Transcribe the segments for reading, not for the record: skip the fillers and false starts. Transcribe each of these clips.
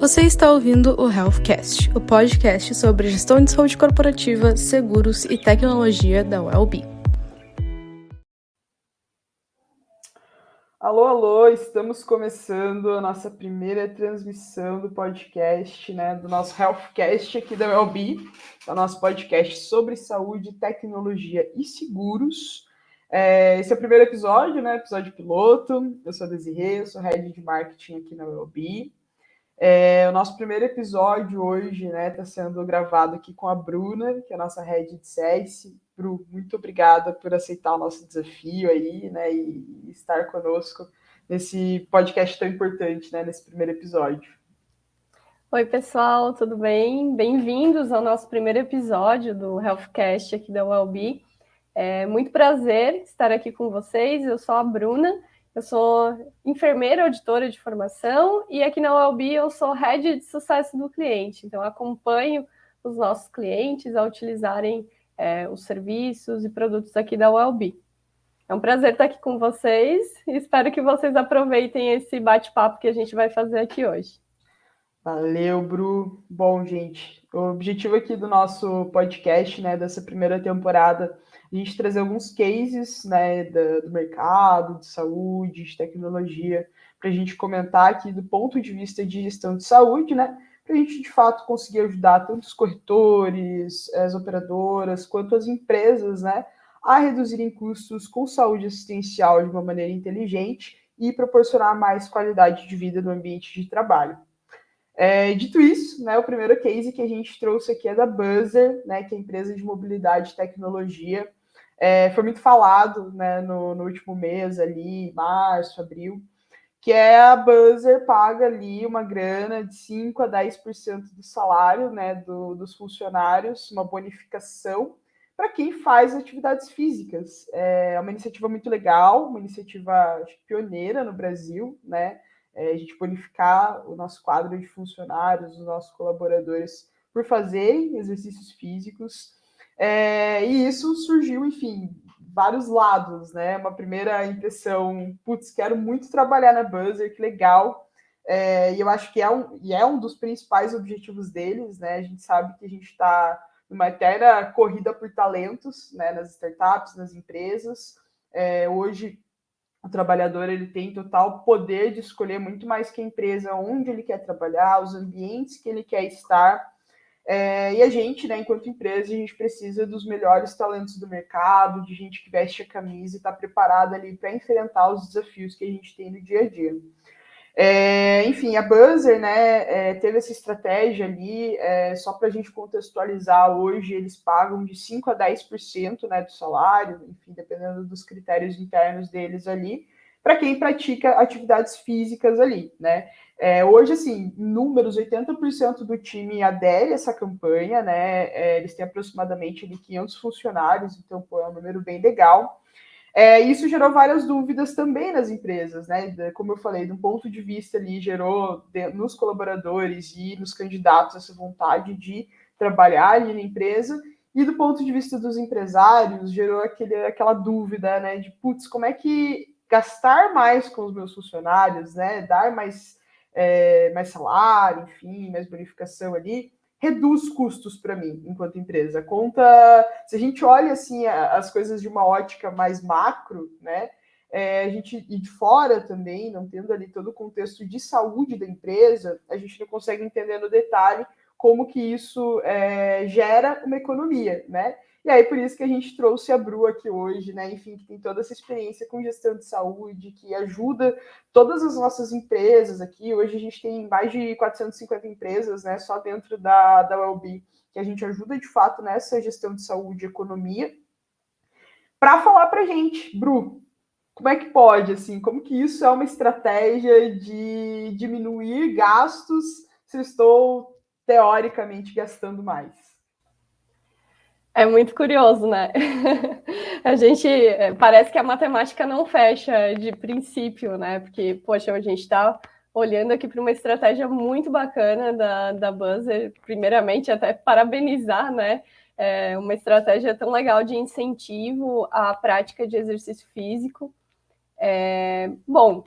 Você está ouvindo o HealthCast, o podcast sobre gestão de saúde corporativa, seguros e tecnologia da UEL-B. Alô, alô, estamos começando a nossa primeira transmissão do podcast, do nosso HealthCast aqui da UEL-B, do nosso podcast sobre saúde, tecnologia e seguros. Esse é o primeiro episódio, episódio piloto. Eu sou a Desirê, eu sou Head de Marketing aqui na UEL-B. O nosso primeiro episódio hoje está sendo gravado aqui com a Bruna, que é a nossa Head de CS. Bru, muito obrigada por aceitar o nosso desafio aí, e estar conosco nesse podcast tão importante, nesse primeiro episódio. Oi, pessoal, tudo bem? Bem-vindos ao nosso primeiro episódio do HealthCast aqui da UEL-B. É muito prazer estar aqui com vocês. Eu sou a Bruna, eu sou enfermeira auditora de formação e aqui na UEL-B eu sou Head de Sucesso do Cliente. Então, acompanho os nossos clientes a utilizarem os serviços e produtos aqui da UEL-B. É um prazer estar aqui com vocês e espero que vocês aproveitem esse bate-papo que a gente vai fazer aqui hoje. Valeu, Bru. Bom, gente, o objetivo aqui do nosso podcast, dessa primeira temporada, a gente trazer alguns cases, do mercado, de saúde, de tecnologia, para a gente comentar aqui do ponto de vista de gestão de saúde, para a gente, de fato, conseguir ajudar tanto os corretores, as operadoras, quanto as empresas, a reduzirem custos com saúde assistencial de uma maneira inteligente e proporcionar mais qualidade de vida no ambiente de trabalho. Dito isso, o primeiro case que a gente trouxe aqui é da Buzzer, que é a empresa de mobilidade e tecnologia. Foi muito falado no último mês, ali, março, abril, que a Buzzer paga ali uma grana de 5% a 10% do salário dos funcionários, uma bonificação para quem faz atividades físicas. É uma iniciativa muito legal, uma iniciativa acho, pioneira no Brasil, a gente bonificar o nosso quadro de funcionários, os nossos colaboradores, por fazerem exercícios físicos. E isso surgiu, enfim, vários lados, Uma primeira impressão, putz, quero muito trabalhar na Buzzer, que legal. E eu acho que é um dos principais objetivos deles, A gente sabe que a gente está numa eterna corrida por talentos, nas startups, nas empresas. Hoje, o trabalhador ele tem total poder de escolher muito mais que a empresa onde ele quer trabalhar, os ambientes que ele quer estar. E a gente, enquanto empresa, a gente precisa dos melhores talentos do mercado, de gente que veste a camisa e está preparada ali para enfrentar os desafios que a gente tem no dia a dia. Enfim, a Buzzer teve essa estratégia ali, só para a gente contextualizar, hoje eles pagam de 5% a 10% do salário, enfim, dependendo dos critérios internos deles ali, para quem pratica atividades físicas ali, hoje, assim, números, 80% do time adere a essa campanha, eles têm aproximadamente ali 500 funcionários, então, pô, é um número bem legal. Isso gerou várias dúvidas também nas empresas, Como eu falei, de um ponto de vista ali, gerou nos colaboradores e nos candidatos essa vontade de trabalhar ali na empresa, e do ponto de vista dos empresários, gerou aquela dúvida, de, putz, como é que gastar mais com os meus funcionários, dar mais salário, enfim, mais bonificação ali, reduz custos para mim, enquanto empresa. Se a gente olha assim as coisas de uma ótica mais macro, a gente, e de fora também, não tendo ali todo o contexto de saúde da empresa, a gente não consegue entender no detalhe como que isso gera uma economia, E aí, por isso que a gente trouxe a Bru aqui hoje, Enfim, que tem toda essa experiência com gestão de saúde, que ajuda todas as nossas empresas aqui. Hoje a gente tem mais de 450 empresas, Só dentro da UEL-B, que a gente ajuda, de fato, nessa gestão de saúde e economia. Para falar para a gente, Bru, como é que pode, assim, como que isso é uma estratégia de diminuir gastos se eu estou, teoricamente, gastando mais? É muito curioso, A gente parece que a matemática não fecha de princípio, Porque, poxa, a gente está olhando aqui para uma estratégia muito bacana da Buzzer. Primeiramente, até parabenizar, uma estratégia tão legal de incentivo à prática de exercício físico. Bom,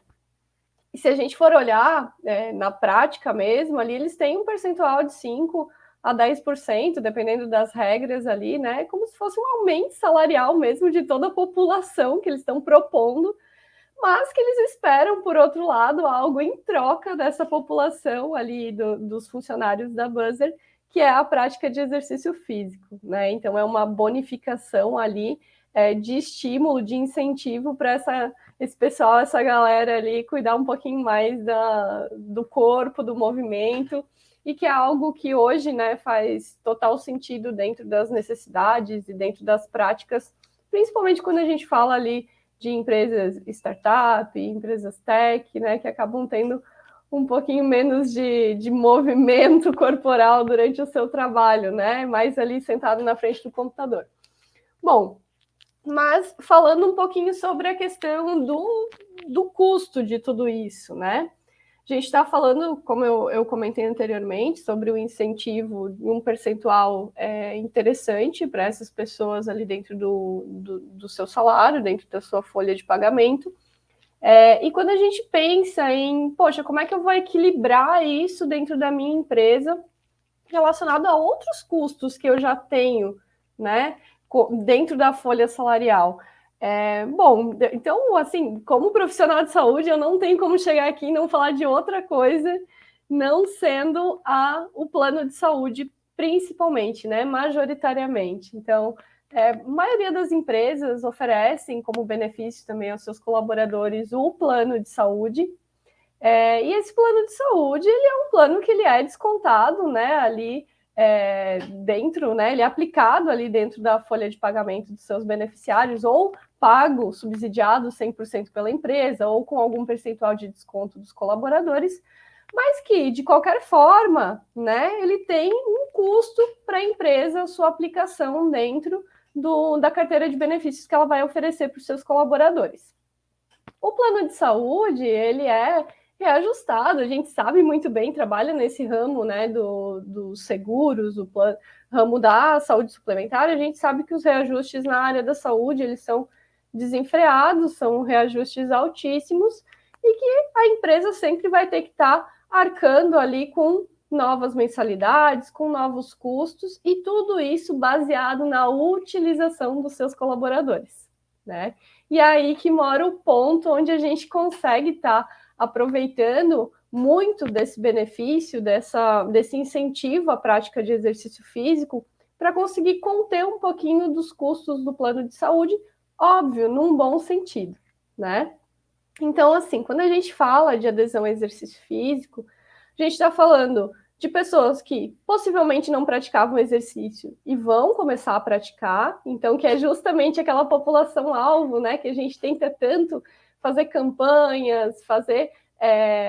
E se a gente for olhar na prática mesmo, ali eles têm um percentual de 5% a 10%, dependendo das regras ali, né? Como se fosse um aumento salarial mesmo de toda a população que eles estão propondo, mas que eles esperam, por outro lado, algo em troca dessa população ali, dos funcionários da Buzzer, que é a prática de exercício físico, né? Então, é uma bonificação ali de estímulo, de incentivo para esse pessoal, essa galera ali, cuidar um pouquinho mais do corpo, do movimento, e que é algo que hoje, né, faz total sentido dentro das necessidades e dentro das práticas, principalmente quando a gente fala ali de empresas startup, empresas tech, né, que acabam tendo um pouquinho menos de movimento corporal durante o seu trabalho, né, mais ali sentado na frente do computador. Bom, mas falando um pouquinho sobre a questão do custo de tudo isso, né? A gente está falando, como eu comentei anteriormente, sobre o incentivo de um percentual interessante para essas pessoas ali dentro do seu salário, dentro da sua folha de pagamento. E quando a gente pensa em, poxa, como é que eu vou equilibrar isso dentro da minha empresa relacionado a outros custos que eu já tenho, né, dentro da folha salarial? Bom, então, assim, como profissional de saúde, eu não tenho como chegar aqui e não falar de outra coisa, não sendo o plano de saúde, principalmente, né, majoritariamente. Então, a maioria das empresas oferecem como benefício também aos seus colaboradores o plano de saúde, e esse plano de saúde, ele é um plano que ele é descontado, né, ali dentro, né, ele é aplicado ali dentro da folha de pagamento dos seus beneficiários, ou pago, subsidiado 100% pela empresa, ou com algum percentual de desconto dos colaboradores, mas que, de qualquer forma, né, ele tem um custo para a empresa, a sua aplicação dentro da carteira de benefícios que ela vai oferecer para os seus colaboradores. O plano de saúde, ele é reajustado, a gente sabe muito bem, trabalha nesse ramo, né, dos seguros, ramo da saúde suplementar, a gente sabe que os reajustes na área da saúde, eles são desenfreados, são reajustes altíssimos, e que a empresa sempre vai ter que estar arcando ali com novas mensalidades, com novos custos, e tudo isso baseado na utilização dos seus colaboradores, né? E aí que mora o ponto onde a gente consegue estar aproveitando muito desse benefício, desse incentivo à prática de exercício físico, para conseguir conter um pouquinho dos custos do plano de saúde, óbvio, num bom sentido, né? Então, assim, quando a gente fala de adesão ao exercício físico, a gente está falando de pessoas que possivelmente não praticavam exercício e vão começar a praticar, então que é justamente aquela população-alvo, né, que a gente tenta tanto fazer campanhas, fazer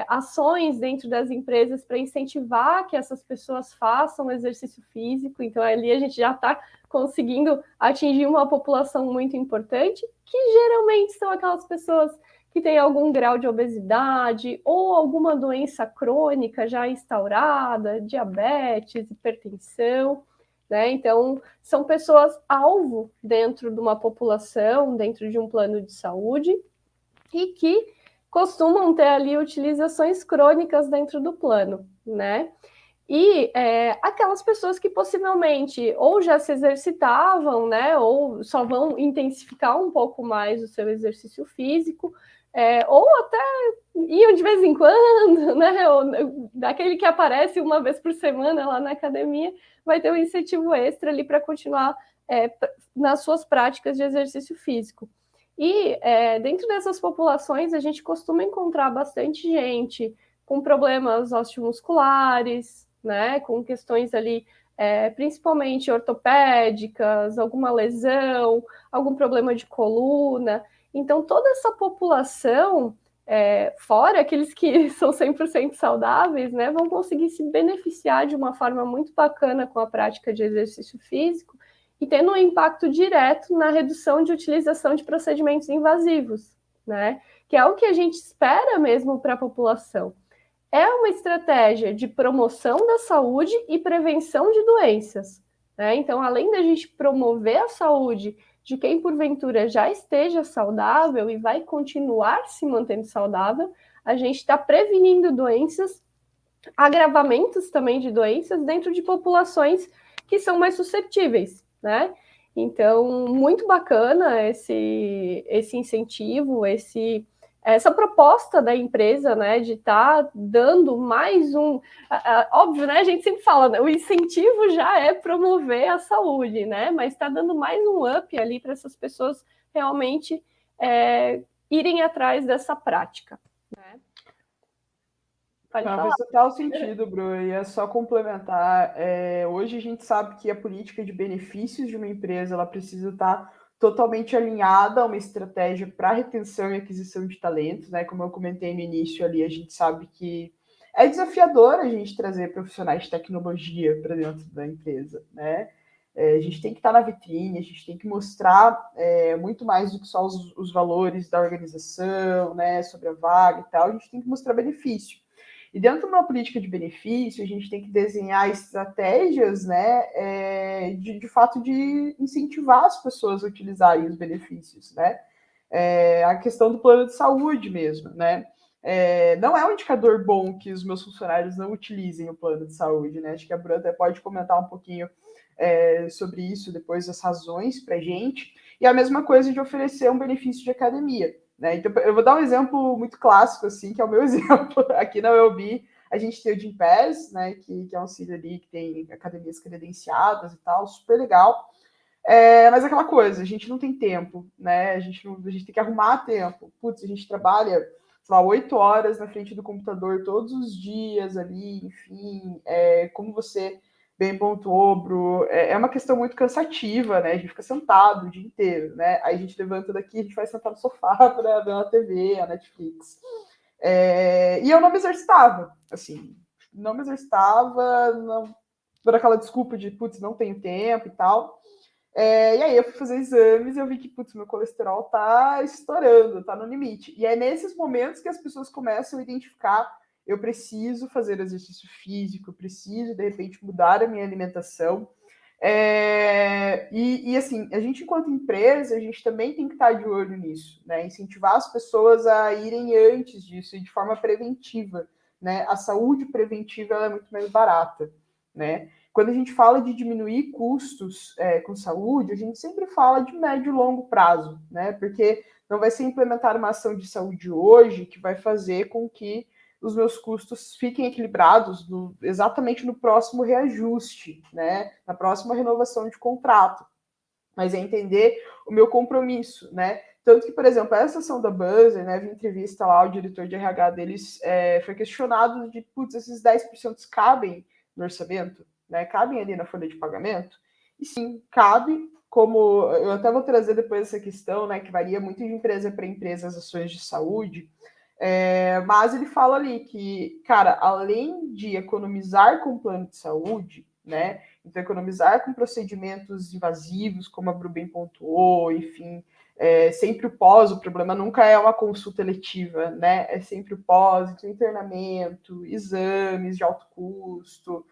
ações dentro das empresas para incentivar que essas pessoas façam exercício físico, então ali a gente já está conseguindo atingir uma população muito importante, que geralmente são aquelas pessoas que tem algum grau de obesidade ou alguma doença crônica já instaurada, diabetes, hipertensão, né? Então, são pessoas alvo dentro de uma população, dentro de um plano de saúde, e que costumam ter ali utilizações crônicas dentro do plano, né? E aquelas pessoas que possivelmente ou já se exercitavam, né, ou só vão intensificar um pouco mais o seu exercício físico, ou até iam de vez em quando, né, ou daquele que aparece uma vez por semana lá na academia, vai ter um incentivo extra ali para continuar nas suas práticas de exercício físico. E dentro dessas populações, a gente costuma encontrar bastante gente com problemas osteomusculares, né, com questões ali, principalmente ortopédicas, alguma lesão, algum problema de coluna. Então, toda essa população, fora aqueles que são 100% saudáveis, né, vão conseguir se beneficiar de uma forma muito bacana com a prática de exercício físico e tendo um impacto direto na redução de utilização de procedimentos invasivos, né, que é o que a gente espera mesmo para a população. É uma estratégia de promoção da saúde e prevenção de doenças, né? Então, além da gente promover a saúde de quem porventura já esteja saudável e vai continuar se mantendo saudável, a gente está prevenindo doenças, agravamentos também de doenças dentro de populações que são mais suscetíveis, né? Então, muito bacana esse incentivo, essa proposta da empresa, né, de estar dando mais um... Óbvio, né, a gente sempre fala, né, o incentivo já é promover a saúde, né, mas está dando mais um up ali para essas pessoas realmente irem atrás dessa prática, né? Pode Não, falar. faz total sentido, Bru, e é só complementar. Hoje a gente sabe que a política de benefícios de uma empresa ela precisa estar totalmente alinhada a uma estratégia para retenção e aquisição de talentos, né? Como eu comentei no início ali, a gente sabe que é desafiador a gente trazer profissionais de tecnologia para dentro da empresa, né? A gente tem que estar na vitrine, a gente tem que mostrar muito mais do que só os valores da organização, né? Sobre a vaga e tal, a gente tem que mostrar benefício. E dentro de uma política de benefício, a gente tem que desenhar estratégias, né, de fato, de incentivar as pessoas a utilizarem os benefícios, né? A questão do plano de saúde mesmo, né? Não é um indicador bom que os meus funcionários não utilizem o plano de saúde, né? Acho que a Bruna até pode comentar um pouquinho sobre isso depois, as razões para a gente. E a mesma coisa de oferecer um benefício de academia. Né? Então, eu vou dar um exemplo muito clássico, assim, que é o meu exemplo. Aqui na UELB, a gente tem o Gympass, né, que é um auxílio ali, que tem academias credenciadas e tal, super legal. Mas aquela coisa, a gente não tem tempo, né? A gente tem que arrumar tempo. Putz, a gente trabalha, sei lá, 8 horas na frente do computador todos os dias ali, enfim. Como você bem pontuou, Bru, é uma questão muito cansativa, né? A gente fica sentado o dia inteiro, né? Aí a gente levanta daqui, a gente vai sentar no sofá para ver uma TV, a Netflix. E eu não me exercitava, assim, não me exercitava, não, por aquela desculpa de, putz, não tenho tempo e tal. E aí eu fui fazer exames e eu vi que, putz, meu colesterol tá estourando, tá no limite. E é nesses momentos que as pessoas começam a identificar: eu preciso fazer exercício físico, eu preciso, de repente, mudar a minha alimentação. Assim, a gente, enquanto empresa, a gente também tem que estar de olho nisso, né? Incentivar as pessoas a irem antes disso e de forma preventiva, né? A saúde preventiva ela é muito mais barata, né? Quando a gente fala de diminuir custos com saúde, a gente sempre fala de médio e longo prazo, né? Porque não vai ser implementar uma ação de saúde hoje que vai fazer com que os meus custos fiquem equilibrados exatamente no próximo reajuste, né? Na próxima renovação de contrato. Mas é entender o meu compromisso, né? Tanto que, por exemplo, essa ação da Buzzer, né, vi entrevista lá, o diretor de RH deles foi questionado de, putz, esses 10% cabem no orçamento? Né? Cabem ali na folha de pagamento? E sim, cabe, como eu até vou trazer depois essa questão, né, que varia muito de empresa para empresa as ações de saúde, mas ele fala ali que, cara, além de economizar com o plano de saúde, né, então economizar com procedimentos invasivos, como a Bru bem pontuou, enfim, sempre o pós, o problema nunca é uma consulta eletiva, né, é sempre o pós, então, internamento, exames de alto custo.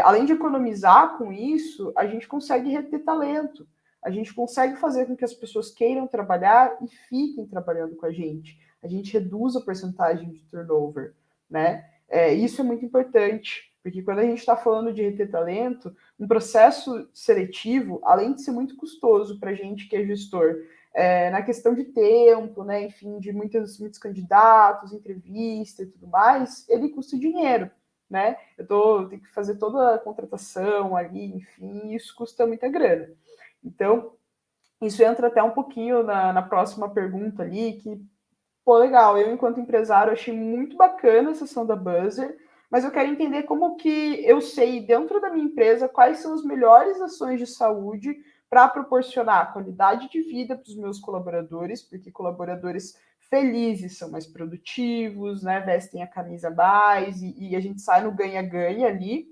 Além de economizar com isso, a gente consegue reter talento, a gente consegue fazer com que as pessoas queiram trabalhar e fiquem trabalhando com a gente reduz a porcentagem de turnover, né? Isso é muito importante, porque quando a gente está falando de reter talento, um processo seletivo, além de ser muito custoso para a gente que é gestor, na questão de tempo, né, enfim, de muitos candidatos, entrevista e tudo mais, ele custa dinheiro, né? Eu tenho que fazer toda a contratação ali, enfim, isso custa muita grana. Então, isso entra até um pouquinho na próxima pergunta ali, que pô, legal, eu enquanto empresário achei muito bacana a sessão da Buzzer, mas eu quero entender como que eu sei dentro da minha empresa quais são as melhores ações de saúde para proporcionar qualidade de vida para os meus colaboradores, porque colaboradores felizes são mais produtivos, né, vestem a camisa mais e a gente sai no ganha-ganha ali.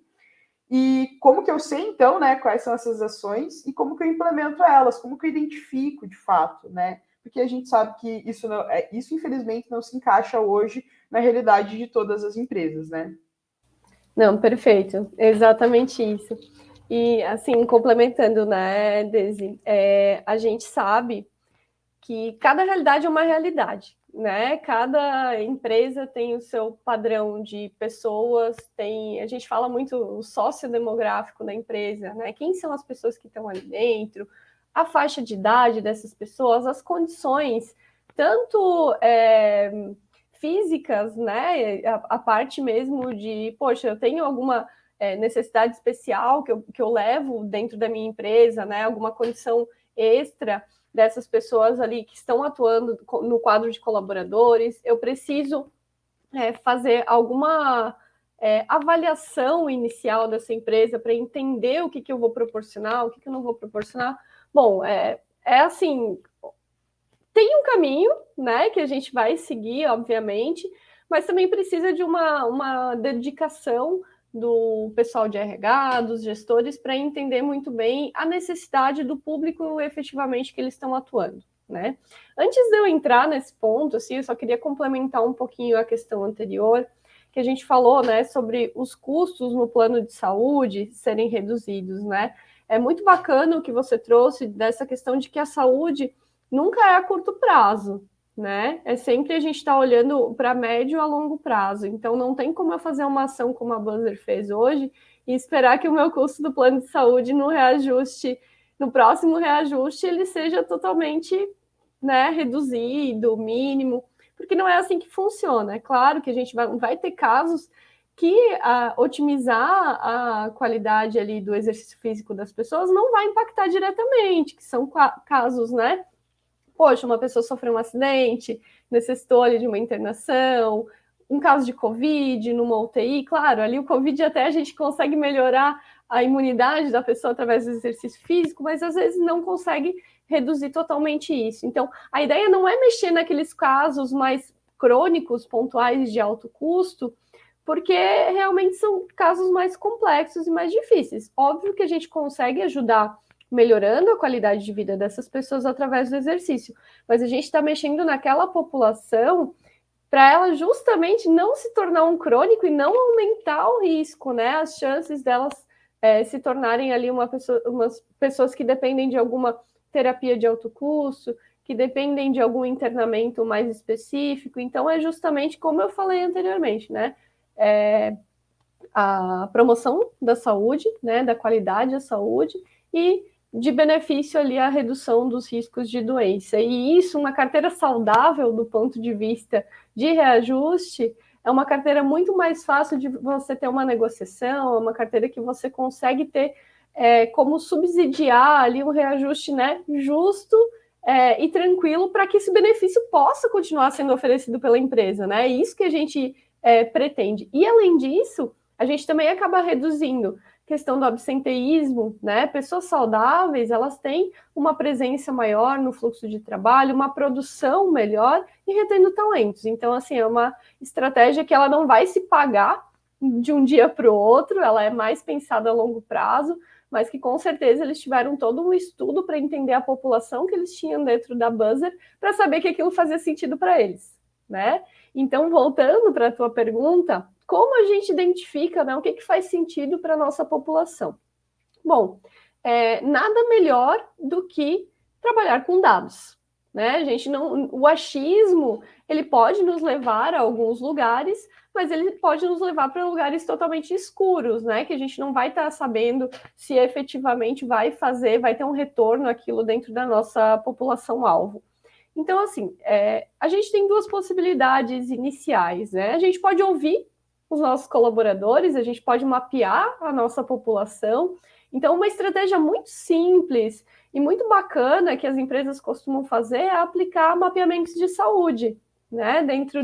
E como que eu sei, então, né, quais são essas ações e como que eu implemento elas, como que eu identifico de fato, né? Porque a gente sabe que isso infelizmente não se encaixa hoje na realidade de todas as empresas, né? Não, perfeito, exatamente isso. E assim, complementando, né, Desi, a gente sabe que cada realidade é uma realidade, né? Cada empresa tem o seu padrão de pessoas, a gente fala muito o sociodemográfico da empresa, né? Quem são as pessoas que estão ali dentro, a faixa de idade dessas pessoas, as condições, tanto físicas, né? A parte mesmo de, poxa, eu tenho alguma necessidade especial que eu levo dentro da minha empresa, né? Alguma condição extra dessas pessoas ali que estão atuando no quadro de colaboradores. Eu preciso fazer alguma avaliação inicial dessa empresa para entender o que eu vou proporcionar, o que eu não vou proporcionar. Bom, assim, tem um caminho, né, que a gente vai seguir, obviamente, mas também precisa de uma dedicação do pessoal de RH, dos gestores, para entender muito bem a necessidade do público efetivamente que eles estão atuando, né? Antes de eu entrar nesse ponto, assim, eu só queria complementar um pouquinho a questão anterior, que a gente falou, né, sobre os custos no plano de saúde serem reduzidos, né? É muito bacana o que você trouxe dessa questão de que a saúde nunca é a curto prazo, né? É sempre a gente está olhando para médio a longo prazo. Então, não tem como eu fazer uma ação como a Buzzer fez hoje e esperar que o meu custo do plano de saúde no próximo reajuste, ele seja totalmente, né, reduzido, mínimo, porque não é assim que funciona. É claro que a gente vai ter casos que otimizar a qualidade ali do exercício físico das pessoas não vai impactar diretamente, que são casos, né? Poxa, uma pessoa sofreu um acidente, necessitou ali de uma internação, um caso de Covid numa UTI, claro, ali o Covid até a gente consegue melhorar a imunidade da pessoa através do exercício físico, mas às vezes não consegue reduzir totalmente isso. Então, a ideia não é mexer naqueles casos mais crônicos, pontuais de alto custo, porque realmente são casos mais complexos e mais difíceis. Óbvio que a gente consegue ajudar melhorando a qualidade de vida dessas pessoas através do exercício, mas a gente está mexendo naquela população para ela justamente não se tornar um crônico e não aumentar o risco, né? As chances delas se tornarem ali umas pessoas que dependem de alguma terapia de alto custo, que dependem de algum internamento mais específico. Então, é justamente como eu falei anteriormente, né? A promoção da saúde, né? Da qualidade da saúde e de benefício ali a redução dos riscos de doença. E isso, uma carteira saudável do ponto de vista de reajuste, é uma carteira muito mais fácil de você ter uma negociação, é uma carteira que você consegue ter como subsidiar ali um reajuste, né, justo e tranquilo para que esse benefício possa continuar sendo oferecido pela empresa, né? É isso que a gente pretende. E, além disso, a gente também acaba reduzindo questão do absenteísmo, né? Pessoas saudáveis, elas têm uma presença maior no fluxo de trabalho, uma produção melhor e retendo talentos. Então, assim, é uma estratégia que ela não vai se pagar de um dia para o outro, ela é mais pensada a longo prazo, mas que com certeza eles tiveram todo um estudo para entender a população que eles tinham dentro da Buzzer, para saber que aquilo fazia sentido para eles, né? Então, voltando para a tua pergunta, como a gente identifica, né, o que faz sentido para a nossa população? Bom, nada melhor do que trabalhar com dados, né? A gente não, o achismo, ele pode nos levar a alguns lugares, mas ele pode nos levar para lugares totalmente escuros, né? Que a gente não vai estar sabendo se efetivamente vai ter um retorno aquilo dentro da nossa população-alvo. Então, assim, a gente tem duas possibilidades iniciais, né? A gente pode ouvir os nossos colaboradores, a gente pode mapear a nossa população. Então, uma estratégia muito simples e muito bacana que as empresas costumam fazer é aplicar mapeamentos de saúde, né, dentro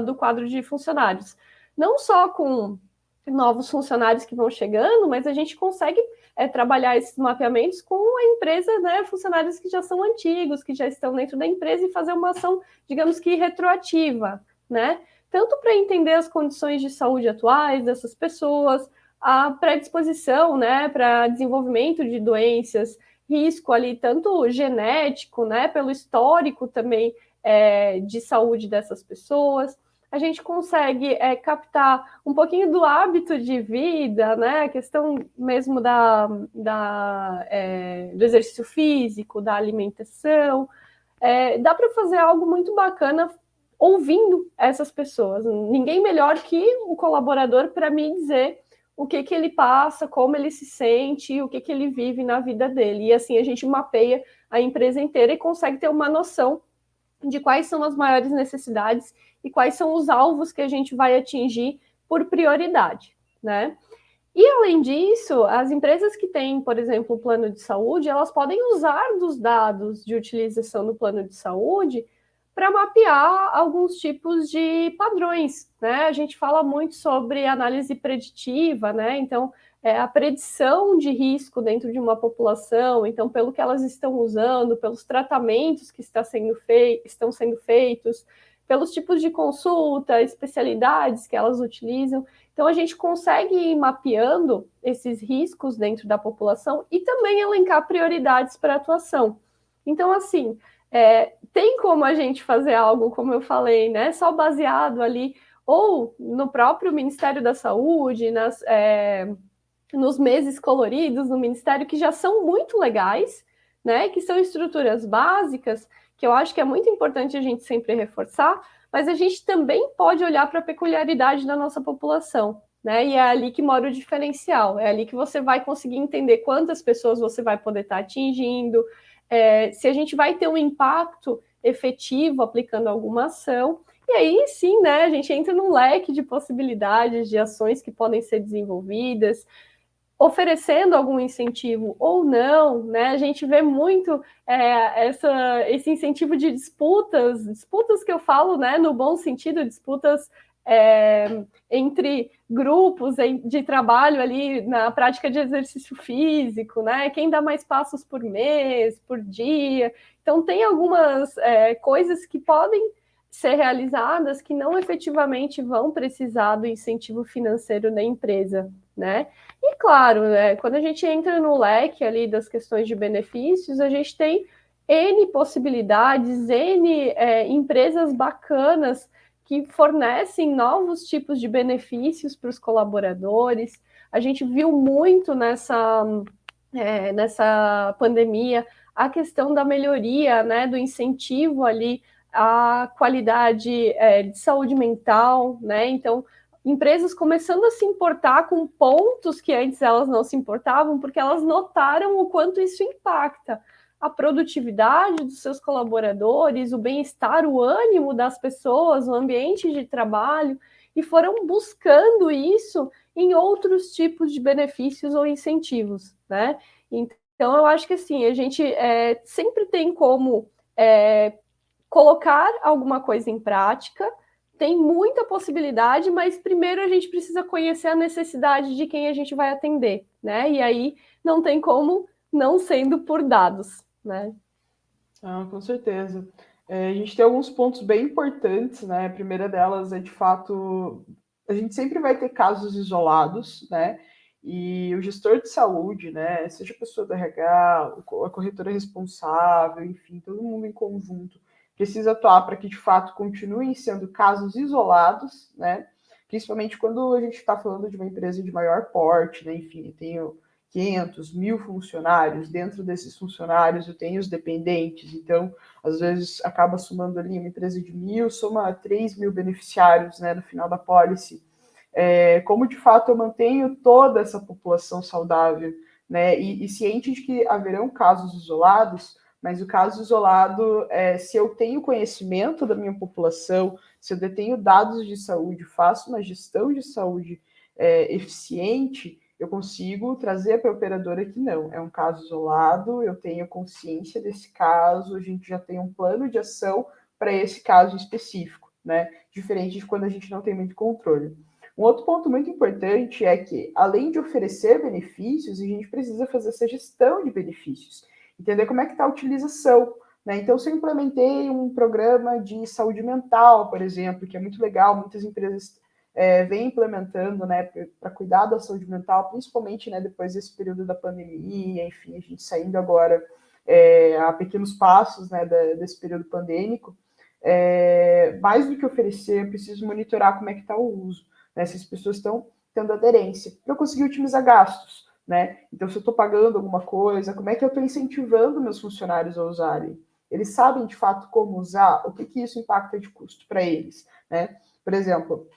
do quadro de funcionários. Não só com novos funcionários que vão chegando, mas a gente consegue trabalhar esses mapeamentos com a empresa, né, funcionários que já são antigos, que já estão dentro da empresa e fazer uma ação, digamos que retroativa, né? Tanto para entender as condições de saúde atuais dessas pessoas, a predisposição, né, para desenvolvimento de doenças, risco ali, tanto genético, né, pelo histórico também de saúde dessas pessoas. A gente consegue captar um pouquinho do hábito de vida, né, a questão mesmo do exercício físico, da alimentação. Dá para fazer algo muito bacana ouvindo essas pessoas. Ninguém melhor que o colaborador para me dizer o que ele passa, como ele se sente, o que ele vive na vida dele. E assim a gente mapeia a empresa inteira e consegue ter uma noção de quais são as maiores necessidades e quais são os alvos que a gente vai atingir por prioridade, né? E, além disso, as empresas que têm, por exemplo, o plano de saúde, elas podem usar dos dados de utilização do plano de saúde para mapear alguns tipos de padrões, né? A gente fala muito sobre análise preditiva, né? Então, a predição de risco dentro de uma população, então, pelo que elas estão usando, pelos tratamentos que estão sendo feitos, pelos tipos de consulta, especialidades que elas utilizam. Então, a gente consegue ir mapeando esses riscos dentro da população e também elencar prioridades para atuação. Então, assim, tem como a gente fazer algo, como eu falei, né, só baseado ali, ou no próprio Ministério da Saúde, nos meses coloridos no Ministério, que já são muito legais, né, que são estruturas básicas, que eu acho que é muito importante a gente sempre reforçar, mas a gente também pode olhar para a peculiaridade da nossa população, né? E é ali que mora o diferencial, é ali que você vai conseguir entender quantas pessoas você vai poder estar atingindo, se a gente vai ter um impacto efetivo aplicando alguma ação, e aí sim, né, a gente entra num leque de possibilidades de ações que podem ser desenvolvidas, oferecendo algum incentivo ou não, né? A gente vê muito esse incentivo de disputas que eu falo, né, no bom sentido, disputas entre grupos de trabalho ali na prática de exercício físico, né? Quem dá mais passos por mês, por dia. Então, tem algumas coisas que podem ser realizadas que não efetivamente vão precisar do incentivo financeiro da empresa, né? E claro, né, quando a gente entra no leque ali das questões de benefícios, a gente tem N possibilidades, N empresas bacanas que fornecem novos tipos de benefícios para os colaboradores. A gente viu muito nessa pandemia a questão da melhoria, né, do incentivo ali à qualidade de saúde mental, né? Então, empresas começando a se importar com pontos que antes elas não se importavam, porque elas notaram o quanto isso impacta a produtividade dos seus colaboradores, o bem-estar, o ânimo das pessoas, o ambiente de trabalho, e foram buscando isso em outros tipos de benefícios ou incentivos, né? Então, eu acho que assim, a gente sempre tem como colocar alguma coisa em prática, tem muita possibilidade, mas primeiro a gente precisa conhecer a necessidade de quem a gente vai atender, né? E aí não tem como não sendo por dados, né? Ah, com certeza. A gente tem alguns pontos bem importantes, né? A primeira delas é, de fato, a gente sempre vai ter casos isolados, né? E o gestor de saúde, né? Seja a pessoa do RH, a corretora responsável, enfim, todo mundo em conjunto, precisa atuar para que, de fato, continuem sendo casos isolados, né? Principalmente quando a gente está falando de uma empresa de maior porte, né? Enfim, tem 500, 1.000 funcionários, dentro desses funcionários eu tenho os dependentes, então, às vezes, acaba somando ali uma empresa de 1.000, soma 3.000 beneficiários, né, no final da policy. Como, de fato, eu mantenho toda essa população saudável, né, e ciente de que haverão casos isolados, mas o caso isolado, se eu tenho conhecimento da minha população, se eu detenho dados de saúde, faço uma gestão de saúde eficiente, eu consigo trazer para a operadora que não, é um caso isolado, eu tenho consciência desse caso, a gente já tem um plano de ação para esse caso específico, né? Diferente de quando a gente não tem muito controle. Um outro ponto muito importante é que, além de oferecer benefícios, a gente precisa fazer essa gestão de benefícios, entender como é que está a utilização, né? Então, se eu implementei um programa de saúde mental, por exemplo, que é muito legal, muitas empresas vem implementando, né, para cuidar da saúde mental, principalmente, né, depois desse período da pandemia, enfim, a gente saindo agora a pequenos passos, né, desse período pandêmico, mais do que oferecer, eu preciso monitorar como é que está o uso, né, se as pessoas estão tendo aderência, para eu conseguir otimizar gastos, né, então se eu estou pagando alguma coisa, como é que eu estou incentivando meus funcionários a usarem, Eles sabem, de fato, como usar? O que isso impacta de custo para eles, né? Por exemplo,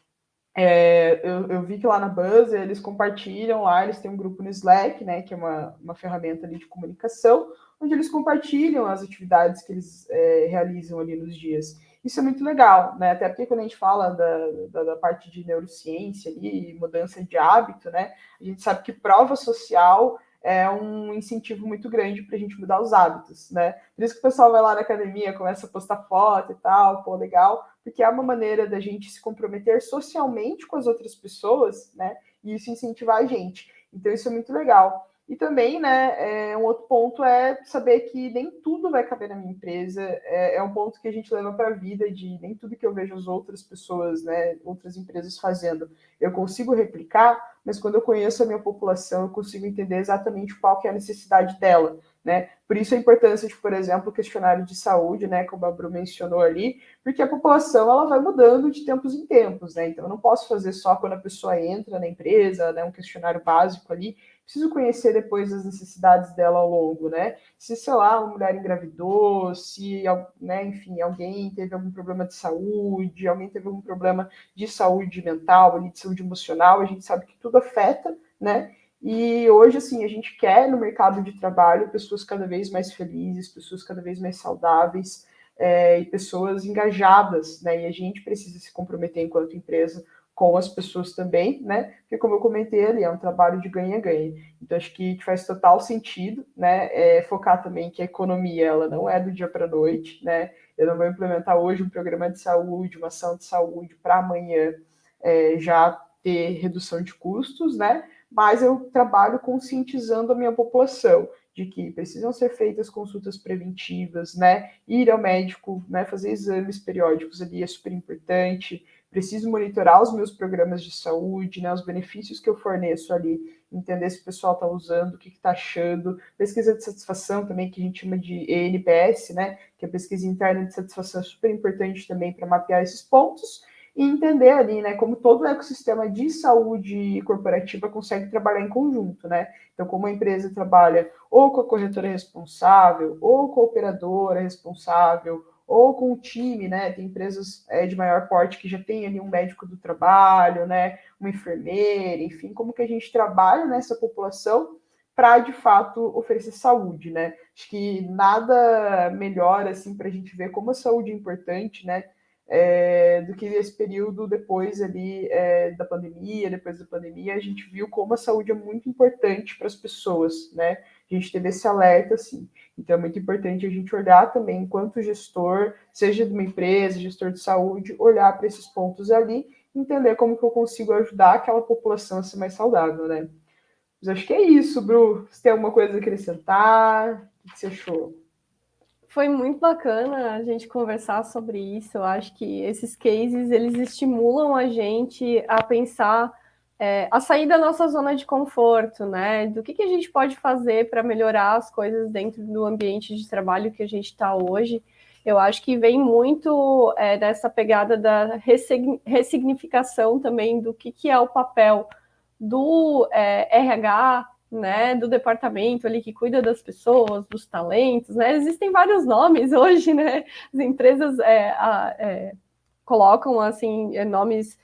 eu vi que lá na Buzzer eles compartilham lá, eles têm um grupo no Slack, né, que é uma ferramenta ali de comunicação, onde eles compartilham as atividades que eles realizam ali nos dias. Isso é muito legal, né? Até porque quando a gente fala da parte de neurociência ali, mudança de hábito, né? A gente sabe que prova social é um incentivo muito grande para a gente mudar os hábitos, né? Por isso que o pessoal vai lá na academia, começa a postar foto e tal, pô, legal, porque é uma maneira da gente se comprometer socialmente com as outras pessoas, né? E isso incentivar a gente. Então, isso é muito legal. E também, né, um outro ponto é saber que nem tudo vai caber na minha empresa. É um ponto que a gente leva para a vida, de nem tudo que eu vejo as outras pessoas, né, outras empresas fazendo, eu consigo replicar, mas quando eu conheço a minha população, eu consigo entender exatamente qual que é a necessidade dela, né? Por isso a importância de, por exemplo, o questionário de saúde, né, como a Bru mencionou ali, porque a população ela vai mudando de tempos em tempos, né? Então eu não posso fazer só quando a pessoa entra na empresa, né, um questionário básico ali, preciso conhecer depois as necessidades dela ao longo, né? Se, sei lá, uma mulher engravidou, se, né, enfim, alguém teve algum problema de saúde, alguém teve algum problema de saúde mental, de saúde emocional, a gente sabe que tudo afeta, né? E hoje, assim, a gente quer no mercado de trabalho pessoas cada vez mais felizes, pessoas cada vez mais saudáveis, e pessoas engajadas, né? E a gente precisa se comprometer enquanto empresa com as pessoas também, né? Porque, como eu comentei ali, é um trabalho de ganha-ganha. Então, acho que faz total sentido, né? Focar também que a economia, ela não é do dia para a noite, né? Eu não vou implementar hoje um programa de saúde, uma ação de saúde para amanhã já ter redução de custos, né? Mas eu trabalho conscientizando a minha população de que precisam ser feitas consultas preventivas, né? Ir ao médico, né? Fazer exames periódicos ali é super importante. Preciso monitorar os meus programas de saúde, né? Os benefícios que eu forneço ali, entender se o pessoal está usando, o que está achando. Pesquisa de satisfação também, que a gente chama de ENPS, né? Que é a pesquisa interna de satisfação, é super importante também para mapear esses pontos e entender ali, né, como todo o ecossistema de saúde corporativa consegue trabalhar em conjunto, né? Então, como a empresa trabalha ou com a corretora responsável, ou com a operadora responsável, ou com o time, né? Tem empresas de maior porte que já tem ali um médico do trabalho, né? Uma enfermeira, enfim, como que a gente trabalha nessa população para, de fato, oferecer saúde, né? Acho que nada melhor, assim, para a gente ver como a saúde é importante, né? Do que esse período depois ali depois da pandemia, a gente viu como a saúde é muito importante para as pessoas, né? A gente teve esse alerta, assim. Então, é muito importante a gente olhar também, enquanto gestor, seja de uma empresa, gestor de saúde, olhar para esses pontos ali, entender como que eu consigo ajudar aquela população a ser mais saudável, né? Mas acho que é isso, Bru. Você tem alguma coisa a acrescentar? O que você achou? Foi muito bacana a gente conversar sobre isso. Eu acho que esses cases, eles estimulam a gente a pensar, a sair da nossa zona de conforto, né? Do que a gente pode fazer para melhorar as coisas dentro do ambiente de trabalho que a gente está hoje. Eu acho que vem muito dessa pegada da ressignificação também do que é o papel do RH, né, do departamento ali que cuida das pessoas, dos talentos, né? Existem vários nomes hoje, né? As empresas colocam assim nomes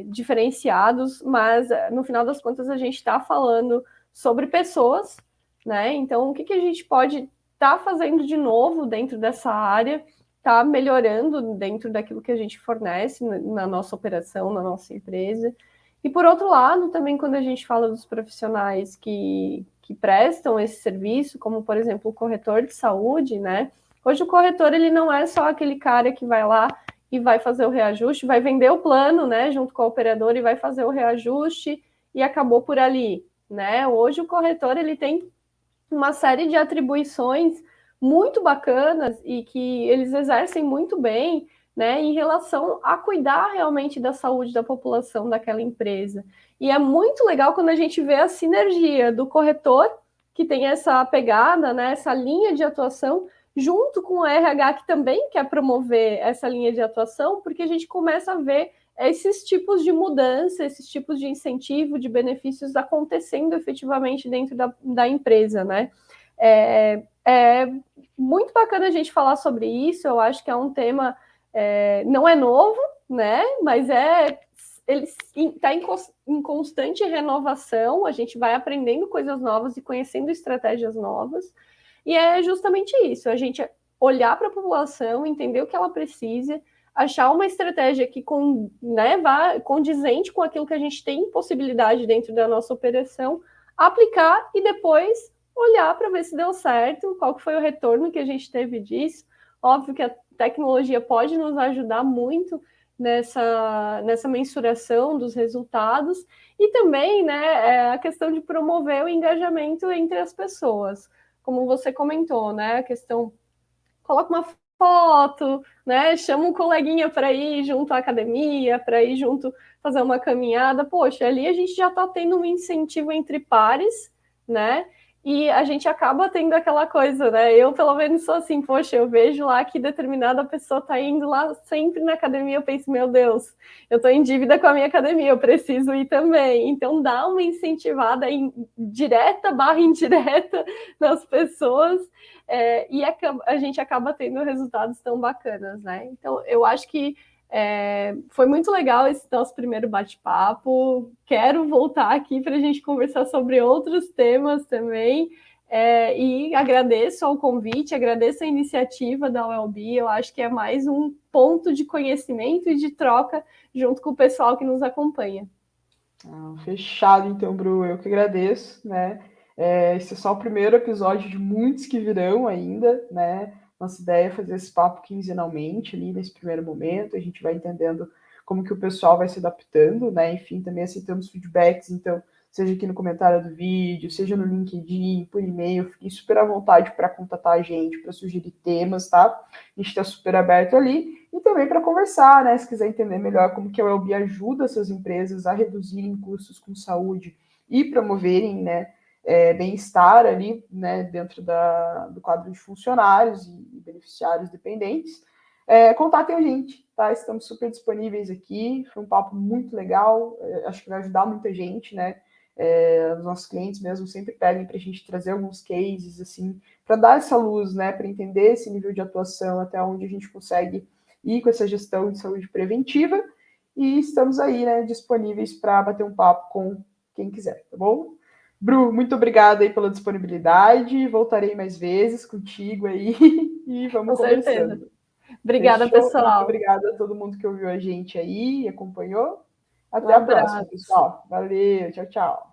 diferenciados, mas no final das contas a gente está falando sobre pessoas, né? Então o que a gente pode estar fazendo de novo dentro dessa área, tá melhorando dentro daquilo que a gente fornece na nossa operação, na nossa empresa. E por outro lado, também quando a gente fala dos profissionais que prestam esse serviço, como por exemplo o corretor de saúde, né? Hoje o corretor ele não é só aquele cara que vai lá e vai fazer o reajuste, vai vender o plano, né, junto com a operadora e vai fazer o reajuste e acabou por ali, né? Hoje o corretor ele tem uma série de atribuições muito bacanas e que eles exercem muito bem, né, em relação a cuidar realmente da saúde da população daquela empresa. E é muito legal quando a gente vê a sinergia do corretor, que tem essa pegada, né, essa linha de atuação, junto com o RH, que também quer promover essa linha de atuação, porque a gente começa a ver esses tipos de mudança, esses tipos de incentivo, de benefícios acontecendo efetivamente dentro da empresa, né? É é muito bacana a gente falar sobre isso. Eu acho que é um tema, não é novo, né? Mas ele está em constante renovação. A gente vai aprendendo coisas novas e conhecendo estratégias novas. E é justamente isso, a gente olhar para a população, entender o que ela precisa, achar uma estratégia que vá condizente com aquilo que a gente tem possibilidade dentro da nossa operação, aplicar e depois olhar para ver se deu certo, qual que foi o retorno que a gente teve disso. Óbvio que a tecnologia pode nos ajudar muito nessa mensuração dos resultados e também, né, a questão de promover o engajamento entre as pessoas. Como você comentou, né, a questão, coloca uma foto, né, chama um coleguinha para ir junto à academia, para ir junto fazer uma caminhada. Poxa, ali a gente já está tendo um incentivo entre pares, né? E a gente acaba tendo aquela coisa, né? Eu, pelo menos, sou assim, poxa, eu vejo lá que determinada pessoa está indo lá sempre na academia, eu penso, meu Deus, eu estou em dívida com a minha academia, eu preciso ir também. Então, dá uma incentivada direta / indireta nas pessoas, e a gente acaba tendo resultados tão bacanas, né? Então, eu acho que foi muito legal esse nosso primeiro bate-papo. Quero voltar aqui para a gente conversar sobre outros temas também. E agradeço ao convite, agradeço a iniciativa da UELB. Eu acho que é mais um ponto de conhecimento e de troca junto com o pessoal que nos acompanha. Fechado, então, Bru. Eu que agradeço, né? Esse é só o primeiro episódio de muitos que virão ainda, né? Nossa ideia é fazer esse papo quinzenalmente ali nesse primeiro momento, a gente vai entendendo como que o pessoal vai se adaptando, né? Enfim, também aceitamos feedbacks, então, seja aqui no comentário do vídeo, seja no LinkedIn, por e-mail, fiquem super à vontade para contatar a gente, para sugerir temas, tá? A gente está super aberto ali, e também para conversar, né? Se quiser entender melhor como que a UELB ajuda essas empresas a reduzirem custos com saúde e promoverem, né, bem-estar ali, né, dentro do quadro de funcionários e beneficiários dependentes, contatem a gente, tá? Estamos super disponíveis aqui, foi um papo muito legal, acho que vai ajudar muita gente, né? Os nossos clientes mesmo sempre pedem para a gente trazer alguns cases, assim, para dar essa luz, né, para entender esse nível de atuação, até onde a gente consegue ir com essa gestão de saúde preventiva, e estamos aí, né, disponíveis para bater um papo com quem quiser, tá bom? Bru, muito obrigada aí pela disponibilidade. Voltarei mais vezes contigo aí e vamos Com conversando. certeza. Obrigada, Fechou? pessoal. Muito obrigada a todo mundo que ouviu a gente aí e acompanhou. Até Um a próxima, abraço. pessoal. Valeu, tchau, tchau.